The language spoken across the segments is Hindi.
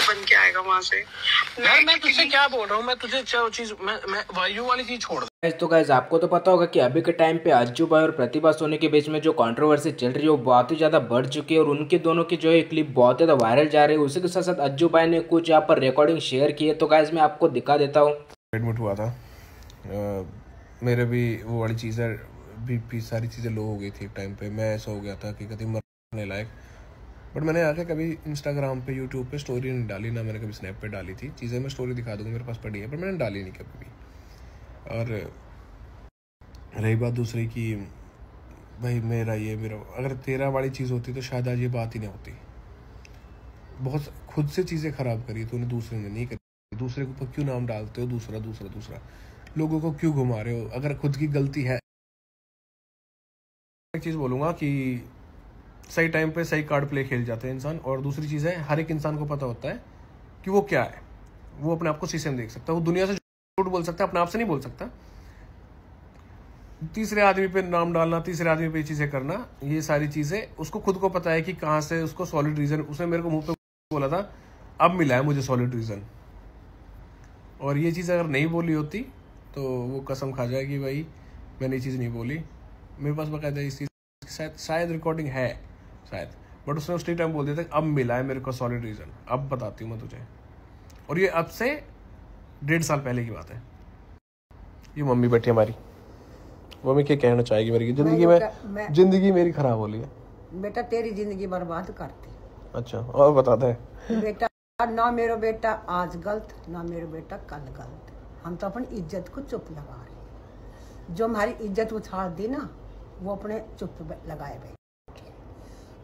बन के आएगा वहां से। यार मैं तुझसे क्या बोल रहा हूँ, मैं तुझे चीज मैं वायु वाली चीज छोड़। तो गाइस आपको तो पता होगा कि अभी के टाइम पे अज्जू भाई और प्रतिभा सोनी के बीच में जो कंट्रोवर्सी चल रही है वो बहुत ही ज़्यादा बढ़ चुकी है और उनके दोनों की जो है क्लिप बहुत ज़्यादा वायरल जा रही है। उसी के साथ साथ अज्जू भाई ने कुछ यहाँ पर रिकॉर्डिंग शेयर की है, तो गाइस मैं आपको दिखा देता हूँ। एडमिट हुआ था, मेरे भी वो वाली चीज़ें भी सारी चीज़ें लो हो गई थी एक टाइम पे। मैं ऐसा हो गया था कि कभी मरने लायक, बट मैंने आके कभी इंस्टाग्राम पे यूट्यूब पे स्टोरी नहीं डाली, ना मैंने कभी स्नैप पे डाली थी। चीज़ें मैं स्टोरी दिखा दूँगा, मेरे पास पड़ी है, पर मैंने डाली नहीं कभी भी। और रही बात दूसरी की भाई मेरा अगर तेरा वाली चीज़ होती तो शायद आज ये बात ही नहीं होती। बहुत खुद से चीज़ें ख़राब करी तूने, दूसरे ने नहीं करी। दूसरे के ऊपर क्यों नाम डालते हो, दूसरा दूसरा दूसरा, लोगों को क्यों घुमा रहे हो अगर खुद की गलती है। एक चीज़ बोलूँगा कि सही टाइम पे सही कार्ड प्ले खेल जाते हैं इंसान। और दूसरी चीज़ है, हर एक इंसान को पता होता है कि वो क्या है। वो अपने आप को शीशे में देख सकता है, वो दुनिया से झूठ बोल सकता है, अपने आप से नहीं बोल सकता। तीसरे आदमी पे नाम डालना, तीसरे आदमी पे चीज़ें करना, ये सारी चीज़ें उसको खुद को पता है कि कहाँ से उसको सॉलिड रीज़न। उसने मेरे को मुंह पे बोला था, अब मिला है मुझे सॉलिड रीज़न। और ये चीज़ अगर नहीं बोली होती तो वो कसम खा जाए कि भाई मैंने ये चीज़ नहीं बोली। मेरे पास बकायदा इस चीज़ शायद रिकॉर्डिंग है शायद, बट उसने उसी टाइम बोल दिया था अब मिला है मेरे को सॉलिड रीज़न, अब बताती हूँ मैं तुझे। और ये अब से 1.5 साल पहले की बात है। ये मम्मी बैठी हमारी, मम्मी क्या कहना चाहेगी मेरी जिंदगी मेरी खराब हो रही है। बेटा तेरी जिंदगी बर्बाद करती। अच्छा, और बताते हैं बेटा, ना मेरा बेटा आज गलत, ना मेरा बेटा कल गलत। हम तो अपनी इज्जत को चुप लगा रहे हैं। जो हमारी इज्जत उछाल दी ना, वो अपने चुप लगाए बैठे।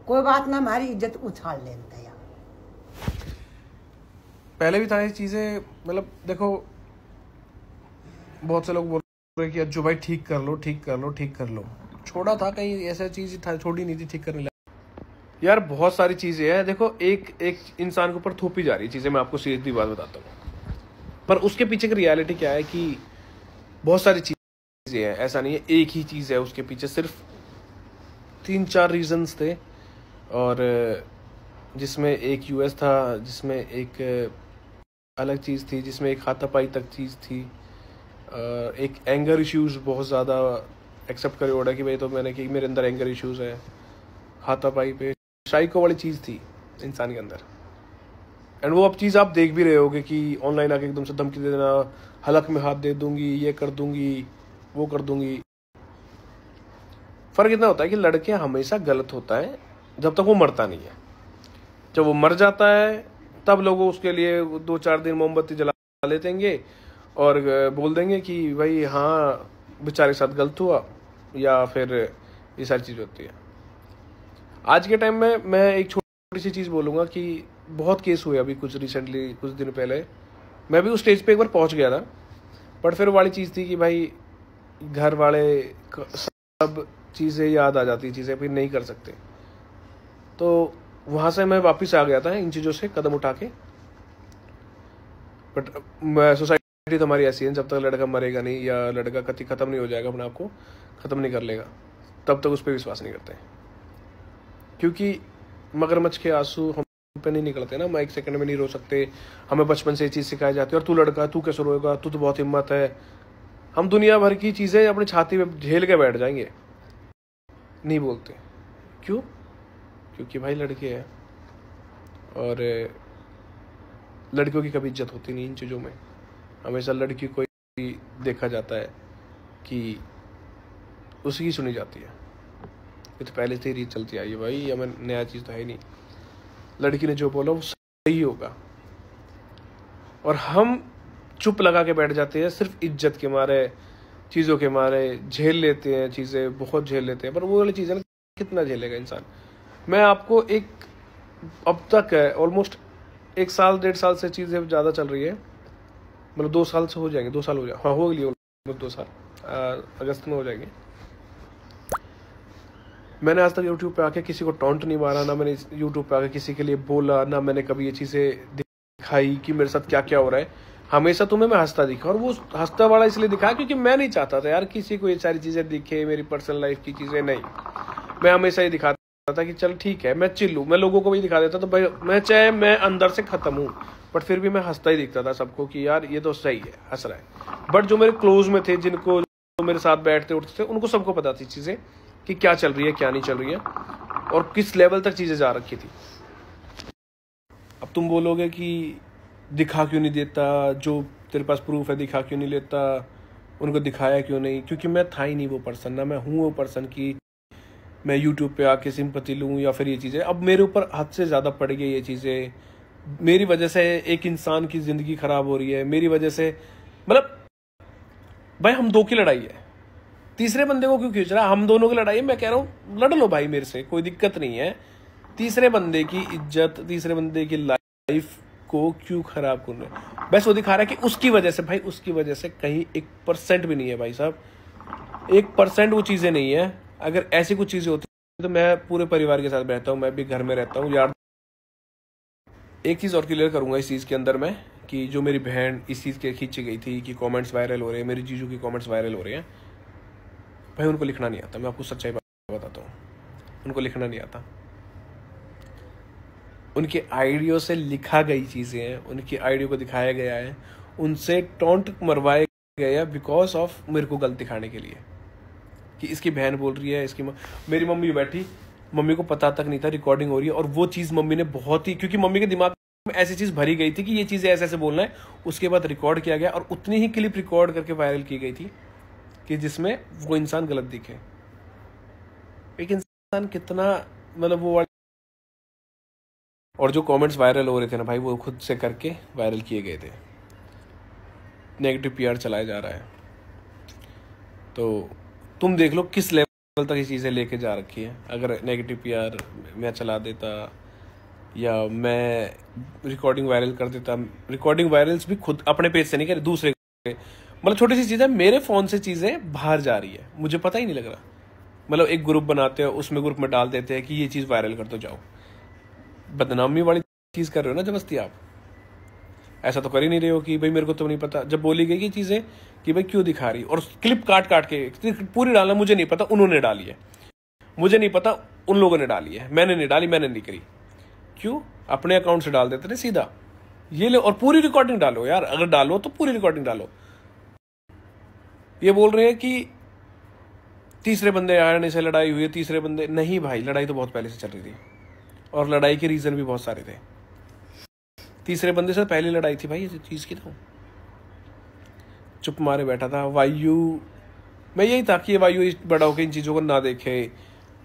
कोई बात ना, हमारी इज्जत उछाल लेते यार। पहले भी था ये चीजें, मतलब देखो बहुत से लोग बोल रहे कि अज्जू भाई ठीक कर लो, ठीक कर लो, ठीक कर लो। छोड़ा था कहीं ऐसा चीज था, छोड़ी नहीं थी ठीक करने यार। बहुत सारी चीजें हैं, देखो एक इंसान के ऊपर थोपी जा रही चीजें। मैं आपको सीधी बात बताता हूँ, पर उसके पीछे की रियलिटी क्या है कि बहुत सारी चीजें हैं। ऐसा नहीं है एक ही चीज है उसके पीछे, सिर्फ 3-4 रीजंस थे। और जिसमें एक यूएस था, जिसमें एक अलग चीज थी, जिसमें एक हाथापाई तक चीज थी, एक एंगर इश्यूज बहुत ज़्यादा एक्सेप्ट करे ओड़ा कि भाई तो मैंने कि मेरे अंदर एंगर इश्यूज है। हाथापाई पे साइको वाली चीज़ थी इंसान के अंदर। एंड वो अब चीज़ आप देख भी रहे होगे कि ऑनलाइन आके एकदम से धमकी दे देना, हलक में हाथ दे दूंगी, ये कर दूंगी, वो कर दूंगी। फ़र्क इतना होता है कि लड़के हमेशा गलत होता है जब तक वो मरता नहीं है। जब वो मर जाता है तब लोग उसके लिए 2-4 दिन मोमबत्ती जला लेतेंगे और बोल देंगे कि भाई हाँ बेचारे के साथ गलत हुआ, या फिर ये सारी चीज़ होती है। आज के टाइम में मैं एक छोटी सी चीज़ बोलूँगा कि बहुत केस हुए अभी कुछ रिसेंटली, कुछ दिन पहले मैं भी उस स्टेज पे एक बार पहुँच गया था। बट फिर वाली चीज़ थी कि भाई घर वाले सब चीज़ें याद आ जाती, चीज़ें फिर नहीं कर सकते। तो वहाँ से मैं वापस आ गया था इन चीज़ों से कदम उठा के। बट सोसाइटी तो हमारी ऐसी है, जब तक लड़का मरेगा नहीं या लड़का कति ख़त्म नहीं हो जाएगा, अपने आप को ख़त्म नहीं कर लेगा, तब तक उस पर विश्वास नहीं करते। क्योंकि मगरमच्छ के आंसू हम पे नहीं निकलते ना, हम 1 सेकंड में नहीं रो सकते। हमें बचपन से ये चीज़ सिखाई जाती है, और तू लड़का तू कैसे रोएगा, तू तो बहुत हिम्मत है। हम दुनिया भर की चीज़ें अपनी छाती पे झेल के बैठ जाएंगे, नहीं बोलते। क्यों? क्योंकि भाई लड़के हैं और लड़कियों की कभी इज्जत होती नहीं इन चीज़ों में। हमेशा लड़की को ही देखा जाता है कि उसकी ही सुनी जाती है। ये तो पहले से ही रीत चलती आई है भाई, या मैं नया चीज़ तो है ही नहीं। लड़की ने जो बोला वो सही होगा, और हम चुप लगा के बैठ जाते हैं सिर्फ इज्जत के मारे, चीज़ों के मारे। झेल लेते हैं चीज़ें, बहुत झेल लेते हैं, पर वो वाली चीज़ें कितना झेलेगा इंसान। मैं आपको एक अब तक है ऑलमोस्ट 1 साल 1.5 साल से चीज़ें ज़्यादा चल रही है, मतलब 2 साल से हो जाएंगे, 2 साल हो जाए, हाँ हो गई ऑलमोस्ट 2 साल, अगस्त में हो जाएंगे। मैंने आज तक यूट्यूब पे आके किसी को टॉन्ट नहीं मारा, ना मैंने यूट्यूब पे आके किसी के लिए बोला, ना मैंने कभी ये चीज़ें दिखाई कि मेरे साथ क्या क्या हो रहा है। हमेशा तुम्हें मैं हंसता दिखा, और वो हंसता वाला इसलिए दिखा क्योंकि मैं नहीं चाहता था यार किसी को ये सारी चीज़ें दिखे, मेरी पर्सनल लाइफ की चीज़ें नहीं। मैं हमेशा ही दिखाता था कि चल ठीक है मैं चिल हूँ, मैं लोगों को भी दिखा देता तो भाई मैं चाहे मैं अंदर से खत्म हूँ बट फिर भी मैं हंसता ही दिखता था सबको कि यार ये तो सही है, हंस रहा है। बट जो मेरे क्लोज में थे, जिनको जो मेरे साथ बैठते उठते थे, उनको सबको पता थी चीजें कि क्या चल रही है क्या नहीं चल रही है और किस लेवल तक चीजें जा रखी थी। अब तुम बोलोगे कि दिखा क्यों नहीं देता, जो तेरे पास प्रूफ है दिखा क्यों नहीं लेता, उनको दिखाया क्यों नहीं? क्योंकि मैं था ही नहीं वो पर्सन, ना मैं हूँ वो पर्सन की मैं यूट्यूब पे आके सिंपैथी लूँ या फिर ये चीज़ें। अब मेरे ऊपर हद से ज़्यादा पड़ गई ये चीज़ें, मेरी वजह से एक इंसान की ज़िंदगी ख़राब हो रही है, मेरी वजह से। मतलब भाई हम दो की लड़ाई है, तीसरे बंदे को क्यों खींच रहा? हम दोनों की लड़ाई है, मैं कह रहा हूँ लड़ लो भाई मेरे से, कोई दिक्कत नहीं है। तीसरे बंदे की इज्जत, तीसरे बंदे की लाइफ को क्यों खराब कर रहे हैं? बस वो दिखा रहा है कि उसकी वजह से, भाई उसकी वजह से कहीं 1% भी नहीं है भाई साहब, 1% वो चीज़ें नहीं है। अगर ऐसी कुछ चीज़ें होती तो मैं पूरे परिवार के साथ रहता हूँ, मैं भी घर में रहता हूँ यार। एक चीज़ और क्लियर करूंगा इस चीज़ के अंदर मैं, कि जो मेरी बहन इस चीज़ के खींची गई थी कि कमेंट्स वायरल हो रहे हैं, मेरी जीजू की कमेंट्स वायरल हो रहे हैं, भाई उनको लिखना नहीं आता। मैं आपको सच्चाई बताता हूँ, उनको लिखना नहीं आता। उनके आइडियो से लिखा गई चीज़ें हैं, उनकी आइडियो को दिखाया गया है, उनसे टॉन्ट मरवाए गया बिकॉज ऑफ मेरे को गलत दिखाने के लिए कि इसकी बहन बोल रही है, इसकी मेरी मम्मी बैठी, मम्मी को पता तक नहीं था रिकॉर्डिंग हो रही है। और वो चीज़ मम्मी ने बहुत ही, क्योंकि मम्मी के दिमाग में ऐसी चीज़ भरी गई थी कि ये चीज़ें ऐसे ऐसे बोलना है, उसके बाद रिकॉर्ड किया गया और उतनी ही क्लिप रिकॉर्ड करके वायरल की गई थी कि जिसमें वो इंसान गलत दिखे। एक इंसान कितना मतलब वो, और जो कमेंट्स वायरल हो रहे थे ना भाई, वो खुद से करके वायरल किए गए थे। नेगेटिव पीआर चलाया जा रहा है, तो तुम देख लो किस लेवल तक ये चीज़ें लेके जा रखी है। अगर नेगेटिव पीआर मैं चला देता या मैं रिकॉर्डिंग वायरल कर देता, रिकॉर्डिंग वायरल्स भी खुद अपने पेज से नहीं कर, दूसरे के, मतलब छोटी सी चीज़ें मेरे फ़ोन से चीज़ें बाहर जा रही है, मुझे पता ही नहीं लग रहा। मतलब एक ग्रुप बनाते हैं, उसमें ग्रुप में डाल देते हैं कि ये चीज़ वायरल कर दो, जाओ। बदनामी वाली चीज़ कर रहे हो ना जबरदस्ती आप, ऐसा तो कर ही नहीं रहे हो कि भाई मेरे को तो नहीं पता। जब बोली गई कि चीज़ें कि भाई क्यों दिखा रही, और क्लिप काट काट के पूरी डालना, मुझे नहीं पता उन्होंने डाली है, मुझे नहीं पता उन लोगों ने डाली है, मैंने नहीं डाली, मैंने नहीं करी। क्यों? अपने अकाउंट से डाल देते थे सीधा, ये ले और पूरी रिकॉर्डिंग डालो यार, अगर डालो तो पूरी रिकॉर्डिंग डालो। ये बोल रहे हैं कि तीसरे बंदे आने से लड़ाई हुई है, तीसरे बंदे नहीं भाई, लड़ाई तो बहुत पहले से चल रही थी और लड़ाई के रीजन भी बहुत सारे थे। तीसरे बंदे से पहले लड़ाई थी भाई, इस चीज की। तो चुप मारे बैठा था वायु, मैं यही था कि ये वायु बड़ा होकर इन चीजों को ना देखे,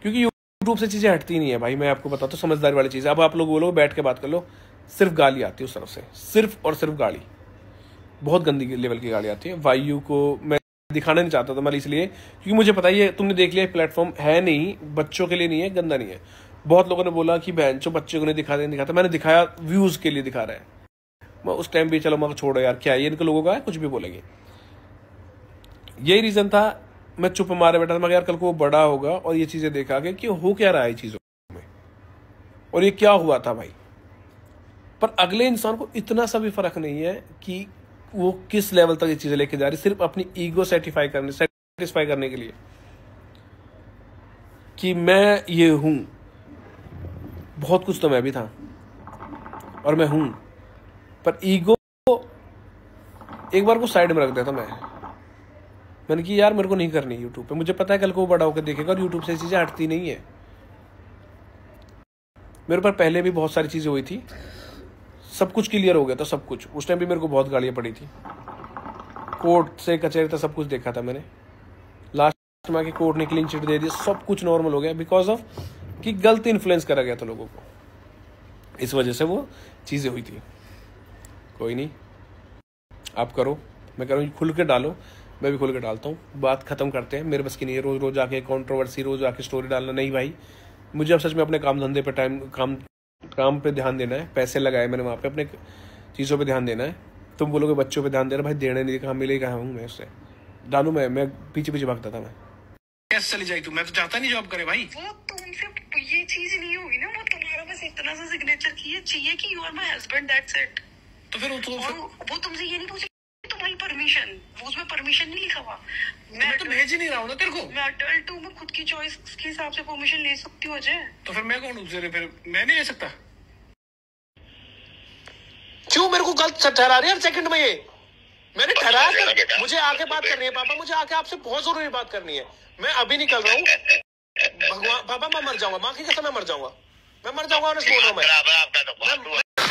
क्योंकि यूट्यूब से चीजें हटती नहीं है भाई। मैं आपको बताता हूँ समझदारी वाली चीज। अब आप लोग बोलो बैठ के बात कर लो, सिर्फ गाली आती है उस तरफ से, सिर्फ और सिर्फ गाली, बहुत गंदी लेवल की गाली आती है। वायु को मैं दिखाना नहीं चाहता था मैं, इसलिए क्योंकि मुझे पता ही है, तुमने देख लिया प्लेटफॉर्म है नहीं, बच्चों के लिए नहीं है, गंदा नहीं है। बहुत लोगों ने बोला कि बहन जो बच्चे को नहीं दिखाता, मैंने दिखाया व्यूज के लिए दिखा रहा है। मैं उस टाइम भी चलो मैं छोड़ो यार, क्या ये इनको लोगों का है, कुछ भी बोलेंगे। यही रीजन था, मैं चुप मारे बैठा था। मैं यार कल को वो बड़ा होगा और ये चीजें देखा गया कि हो क्या रहा है चीजों में, और ये क्या हुआ था भाई। पर अगले इंसान को इतना सा भी फर्क नहीं है कि वो किस लेवल तक ये चीजें लेके जा रही, सिर्फ अपनी ईगो सेटिस्फाई करने के लिए कि मैं ये हूं। बहुत कुछ तो मैं भी था और मैं हूं, पर ईगो एक बार को साइड में रख देता मैंने कि यार मेरे को नहीं करनी यूट्यूब पे। मुझे पता है कल को वो बड़ा होकर देखेगा और यूट्यूब से चीजें हटती नहीं है। मेरे पर पहले भी बहुत सारी चीजें हुई थी, सब कुछ क्लियर हो गया था, सब कुछ। उस टाइम भी मेरे को बहुत गालियां पड़ी थी, कोर्ट से कचहरी तक सब कुछ देखा था मैंने। लास्ट में आके कोर्ट ने क्लीन चिट दे दी, सब कुछ नॉर्मल हो गया बिकॉज ऑफ कि गलत इन्फ्लुएंस करा गया था लोगों को, इस वजह से वो चीजें हुई थी। कोई नहीं, आप करो, मैं कह रहा हूँ खुल के डालो, मैं भी खुल के डालता हूँ, बात खत्म करते हैं। मेरे बस की नहीं है रोज रोज आके कंट्रोवर्सी, रोज आके स्टोरी डालना। नहीं भाई, मुझे अब सच में अपने काम धंधे पे काम पे ध्यान देना है। पैसे लगाए मैंने वहाँ पे, अपने चीज़ों पे ध्यान देना है। तुम बोलोगे बच्चों पे ध्यान देना, भाई देने नहीं, कहाँ मिले, कहाँ हूँ मैं उससे डालू। मैं पीछे पीछे भागता था। मैं कैसे चली जाए तू, मैं तो चाहता नहीं जॉब करे भाई। वो तुमसे ये चीज नहीं होगी ना, वो तुम्हारा बस इतना सा सिग्नेचर चाहिए कि you are my husband, that's it. तो फिर वो तुमसे ये नहीं पूछे तुम्हारी पेरेंटल परमिशन, वो उसमें परमिशन नहीं लिखा हुआ। मैं तो भेज ही नहीं रहा हूँ ना तेरे को। मैं अडल्ट हूँ, मैं खुद की चॉइस के हिसाब से परमिशन ले सकती हूँ अजय। तो फिर मैं कौन हूँ? फिर मैं नहीं ले सकता? क्यों मेरे को गलत ठहरा रही है हर सेकंड में? ये मैंने ठहराया था, मुझे आके बात करनी है पापा, मुझे आके आपसे बहुत जरूरी बात करनी है। मैं अभी निकल रहा हूँ। भगवान पापा, मैं मर जाऊंगा, माँ की कसम मैं मर जाऊंगा, मैं मर जाऊंगा।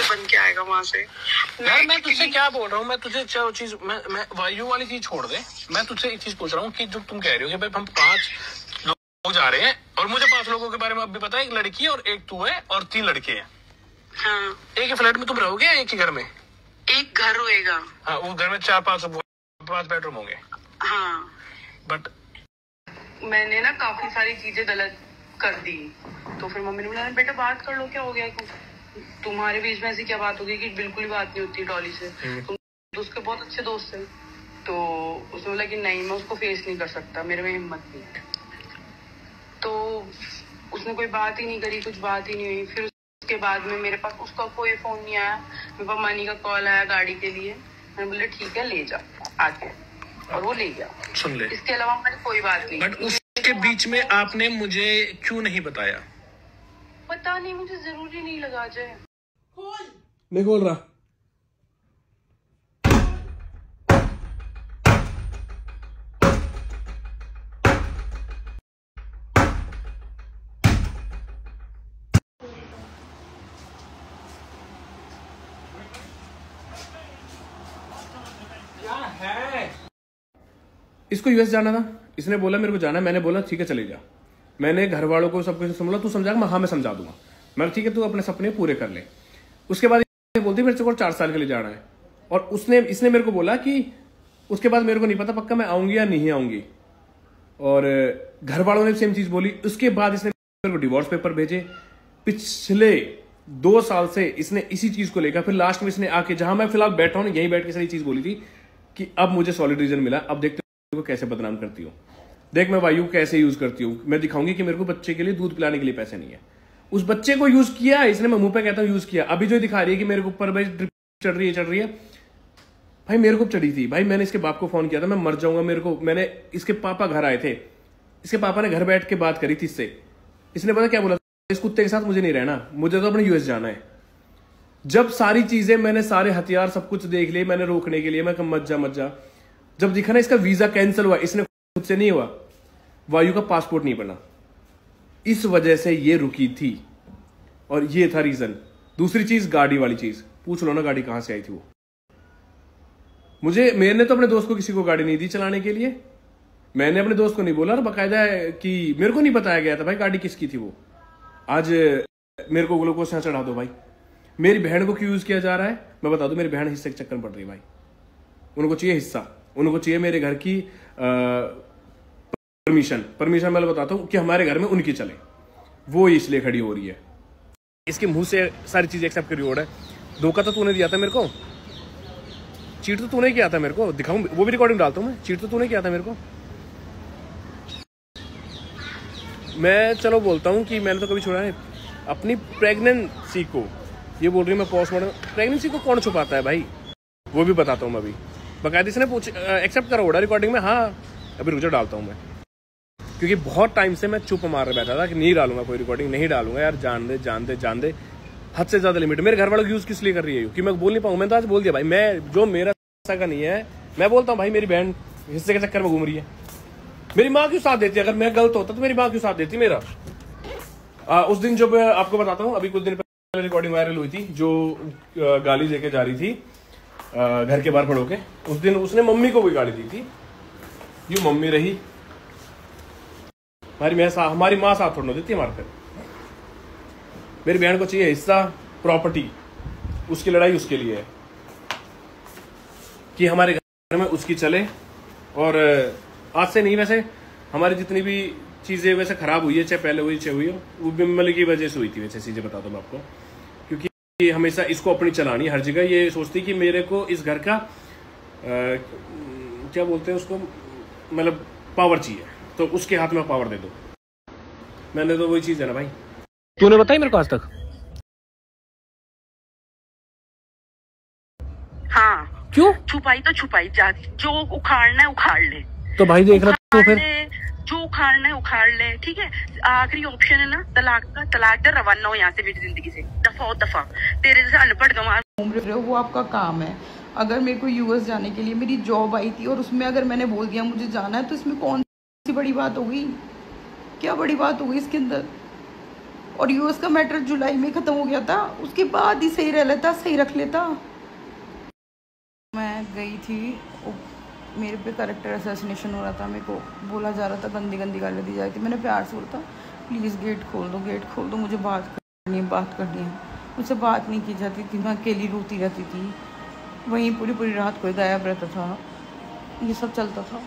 बन के आएगा वहां से। यार मैं तुझसे क्या बोल रहा हूँ, मैं तुझे चीज मैं वायु वाली चीज छोड़ दे। मैं तुझसे एक चीज पूछ रहा हूँ कि जो तुम कह रहे हो कि भाई हम 5 लोग जा रहे हैं, और मुझे 5 लोगों के बारे में अब भी पता है, एक लड़की है और एक तू है और 3 लड़के हैं। हाँ, एक ही फ्लैट में तुम रहोगे या एक ही घर में? एक घर होएगा। हाँ, उस घर में 4-5 बेडरूम होंगे। हाँ, बट मैंने ना काफी सारी चीजें गलत कर दी, तो फिर मम्मी ने बोला बेटा बात कर लो, क्या हो गया, तुम्हारे बीच में ऐसी क्या बात होगी कि बिल्कुल ही बात नहीं होती डॉली से, तुम तो उसके बहुत अच्छे दोस्त थे। तो उसने बोला कि नहीं, मैं उसको फेस नहीं कर सकता, मेरे में हिम्मत नहीं। तो उसने कोई बात ही नहीं करी, कुछ बात ही नहीं हुई। फिर उसके बाद में मेरे पास उसका कोई फोन नहीं आया, मेरे पास मनी का कॉल आया गाड़ी के लिए। मैंने बोला ठीक है ले जा आके, और वो ले गया। सुन ले, इसके अलावा हमारी कोई बात नहीं। बट उसके बीच में आपने मुझे क्यों नहीं बताया? पता नहीं, मुझे जरूरी नहीं लगा अजय। नहीं खोल रहा। क्या है? इसको यूएस जाना था, इसने बोला मेरे को जाना है, मैंने बोला ठीक है चले जा। मैंने घर वालों को सब कुछ समझा, तू समझाएगा? हाँ मैं समझा दूंगा। मैं ठीक है तू अपने सपने पूरे कर ले। उसके बाद बोलती मेरे को 4 साल के लिए जाना है, और इसने मेरे को बोला कि उसके बाद मेरे को नहीं पता पक्का मैं आऊंगी या नहीं आऊंगी, और घर वालों ने सेम चीज बोली। उसके बाद इसने मेरे को डिवोर्स पेपर भेजे। पिछले 2 साल से इसने इसी चीज को लेकर, फिर लास्ट में इसने आके जहां मैं फिलहाल बैठा हूं यहीं बैठ के सारी चीज बोली थी कि अब मुझे सॉलिड रीजन मिला, अब देखते को कैसे बदनाम करती हूँ, देख मैं वायु कैसे यूज करती हूँ, मैं दिखाऊंगी कि मेरे को बच्चे के लिए दूध पिलाने के लिए पैसे नहीं है। उस बच्चे को यूज किया इसने, मैं मुंह पे कहता हूँ यूज किया। अभी जो दिखा रही है कि मेरे को ऊपर भाई ड्रिप चढ़ रही है, भाई मेरे को चढ़ी थी भाई। मैंने इसके बाप को फोन किया था, मैं मर जाऊंगा, मैंने इसके पापा घर आए थे, इसके पापा ने घर बैठ के बात करी थी इससे। इसने पता क्या बोला, इस कुत्ते के साथ मुझे नहीं रहना, मुझे तो अपने यूएस जाना है। जब सारी चीजें मैंने, सारे हथियार सब कुछ देख लिए मैंने रोकने के लिए, मैं कहा मत जा। जब दिखा ना इसका वीजा कैंसिल हुआ, इसने खुद से नहीं हुआ, वायु का पासपोर्ट नहीं बना, इस वजह से ये रुकी थी, और ये था रीजन। दूसरी चीज गाड़ी वाली चीज, पूछ लो ना गाड़ी कहां से आई थी वो। मैंने तो अपने दोस्त को किसी को गाड़ी नहीं दी चलाने के लिए, मैंने अपने दोस्त को नहीं बोला, और बाकायदा कि मेरे को नहीं बताया गया था भाई गाड़ी किसकी थी वो। आज मेरे को ग्लूकोज यहाँ चढ़ा दो भाई। मेरी बहन को क्यों यूज किया जा रहा है मैं बता दूं, मेरी बहन हिस्से के चक्कर में पड़ रही है भाई। उनको चाहिए हिस्सा, उनको चाहिए मेरे घर की परमिशन मैं बताता हूं कि हमारे घर में उनकी चले, वो इसलिए खड़ी हो रही है। इसके मुंह से सारी चीजें एक्सेप्ट करी हो रहा है। धोखा तो तूने दिया था मेरे को, चीट तो तूने किया था मेरे को, दिखाऊं वो भी रिकॉर्डिंग डालता हूं मैं, चीट तो तूने किया था मेरे को। मैं चलो बोलता हूं कि मैंने तो कभी छोड़ा है अपनी प्रेगनेंसी को। ये बोल रही है मैं पोस्टमार्टम, प्रेगनेंसी को कौन छुपाता है भाई, वो भी बताता हूं मैं अभी। बाकायदा इसने एक्सेप्ट करा होगा रिकॉर्डिंग में। हाँ अभी रुक जा, डालता हूं मैं, क्योंकि बहुत टाइम से मैं चुप मार बैठा था कि नहीं डालूंगा कोई रिकॉर्डिंग, नहीं डालूंगा यार, जान दे हद से ज्यादा लिमिट। मेरे घर वालों की यूज किस लिए कर रही है कि मैं बोल नहीं पाऊँ। मैंने तो आज बोल दिया भाई, मैं जो मेरा हिस्सा का नहीं है, मैं बोलता हूँ भाई मेरी बहन हिस्से के चक्कर में घूम रही है। मेरी माँ क्यों साथ देती है, अगर मैं गलत होता तो मेरी माँ क्यों साथ देती मेरा। उस दिन जब आपको बताता हूँ, अभी कुछ दिन पहले रिकॉर्डिंग वायरल हुई थी, जो गाली देके जा रही थी घर के बाहर खड़ो के। उस दिन उसने मम्मी को भी गाली दी थी, यूं मम्मी रही, हमारी माँ साथ थोड़ा देती है हमारे पे। मेरी बहन को चाहिए हिस्सा, प्रॉपर्टी, उसकी लड़ाई उसके लिए है कि हमारे घर में उसकी चले। और आज से नहीं, वैसे हमारी जितनी भी चीजें वैसे खराब हुई है, चाहे पहले हुई चाहे हुई हो, वो बिमल की वजह से हुई थी। वैसे चीजें बताता हूँ आपको, क्योंकि हमेशा इसको अपनी चलानी हर जगह। ये सोचती कि मेरे को इस घर का क्या बोलते हैं उसको, मतलब पावर चाहिए, तो उसके हाथ में पावर दे दो। मैंने तो वही चीज है ना भाई, तूने बताई मेरे को आज तक? हाँ क्यों? छुपाई तो छुपाई जाती, जो उखाड़ना है उखाड़ ले। तो भाई देख रहा तो फिर जो उखाड़ना है उखाड़ ले, ठीक है। आखिरी ऑप्शन है ना तलाक का, तलाक कर, रवाना हो यहाँ से मेरी जिंदगी से, दफा। तेरे जैसे अनपढ़ गंवार घूम रहे हो, वो आपका काम है। अगर मेरे को यूएस जाने के लिए मेरी जॉब आई थी और उसमें अगर मैंने बोल दिया मुझे जाना है, तो इसमें कौन सी बड़ी बात हो गई? क्या बड़ी बात हो गई इसके अंदर? और यूएस का मैटर जुलाई में ख़त्म हो गया था, उसके बाद ही सही रह लेता, सही रख लेता। मैं गई थी, मेरे पे कैरेक्टर असैसिनेशन हो रहा था, मेरे को बोला जा रहा था, गंदी गंदी गाली दी जा रही थी। मैंने प्यार से बोला था प्लीज़ गेट खोल दो, मुझे बात करनी है। मुझसे बात नहीं की जाती थी, मैं अकेली रोती रहती थी, वहीं पूरी रात कोई गायब रहता था, ये सब चलता था।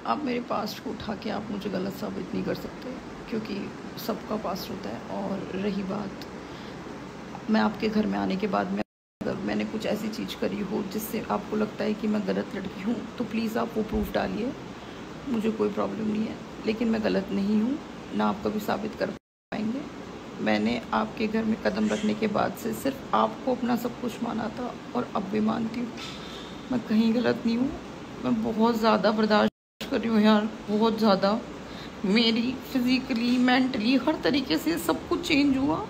आप मेरे पास्ट को उठा के आप मुझे गलत साबित नहीं कर सकते, क्योंकि सबका पास्ट होता है। और रही बात, मैं आपके घर में आने के बाद में अगर मैंने कुछ ऐसी चीज़ करी हो जिससे आपको लगता है कि मैं गलत लड़की हूँ, तो प्लीज़ आप वो प्रूफ डालिए, मुझे कोई प्रॉब्लम नहीं है। लेकिन मैं गलत नहीं हूँ, ना आप कभी साबित कर पाएंगे। मैंने आपके घर में कदम रखने के बाद से सिर्फ आपको अपना सब कुछ माना था, और अब भी मानती हूँ। मैं कहीं गलत नहीं हूँ, मैं बहुत ज़्यादा बर्दाश्त कर रही हूँ यार, बहुत ज़्यादा। मेरी फिज़िकली, मेंटली, हर तरीके से सब कुछ चेंज हुआ।